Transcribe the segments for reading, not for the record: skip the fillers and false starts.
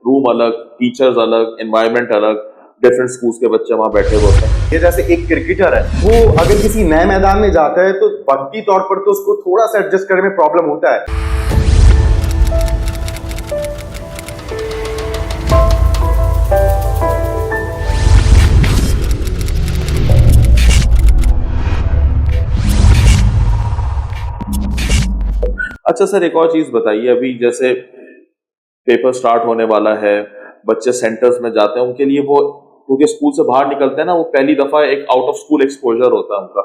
Room अलग, teachers अलग, environment अलग, डिफरेंट स्कूल्स के बच्चे वहां बैठे हुए होते हैं। ये जैसे एक क्रिकेटर है, वो अगर किसी नए मैदान में जाता है तो वक्ती तौर पर तो उसको थोड़ा सा एडजस्ट करने में प्रॉब्लम होता है। अच्छा सर, एक और चीज बताइए, अभी जैसे पेपर स्टार्ट होने वाला है, बच्चे सेंटर्स में जाते हैं, उनके लिए वो क्योंकि स्कूल से बाहर निकलते हैं ना, वो पहली दफा एक आउट ऑफ स्कूल एक्सपोजर होता है उनका,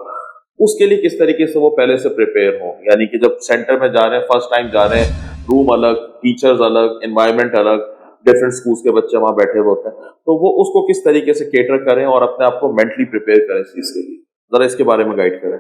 उसके लिए किस तरीके से वो पहले से प्रिपेयर हो, यानी कि जब सेंटर में जा रहे हैं, फर्स्ट टाइम जा रहे हैं, रूम अलग, टीचर्स अलग, एनवायरनमेंट अलग, डिफरेंट स्कूल्स के बच्चे वहां बैठे हुए होते हैं, तो वो उसको किस तरीके से केटर करें और अपने आप को मेंटली प्रिपेयर करें इस चीज के लिए, जरा इसके बारे में गाइड करें।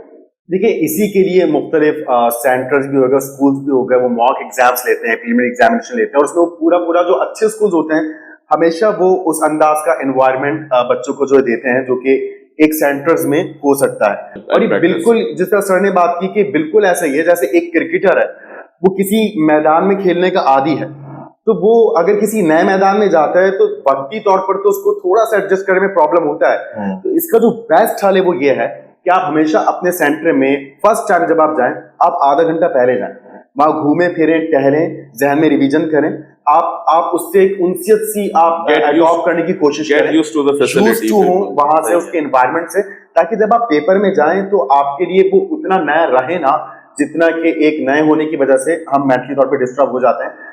देखिए, इसी के लिए मुख्तलिफ सेंटर्स भी हो गए, स्कूल्स भी हो गए, वो मॉक एग्जाम्स लेते हैं, प्रीलिमिनरी एग्जामिनेशन लेते हैं, और उसमें वो पूरा जो अच्छे स्कूल्स होते हैं, हमेशा वो उस अंदाज का एनवायरनमेंट बच्चों को जो देते हैं जो कि एक सेंटर्स में हो सकता है। और ये बिल्कुल जिस तरह सर ने बात की कि बिल्कुल ऐसा ही है, जैसे एक क्रिकेटर है, वो किसी मैदान में खेलने का आदी है, तो वो अगर किसी नए मैदान में जाता है तो वक्ती तौर पर तो उसको थोड़ा सा एडजस्ट करने में प्रॉब्लम होता है। तो इसका जो बेस्ट हल है वो ये है कि आप हमेशा अपने सेंटर में फर्स्ट टाइम जब आप जाएं, आप आधा घंटा पहले जाएं, वहां घूमें फिरें, टहलें, जहन में रिवीजन करें, आप उससे एक उनसियत सी आप अडॉप्ट करने की कोशिश करें, यूज्ड टू हो वहां से, उसके एनवायरनमेंट से, ताकि जब आप पेपर में जाएं तो आपके लिए वो उतना नया रहे ना जितना कि एक नए होने की वजह से हम मेंटली तौर पे डिस्टर्ब हो जाते हैं।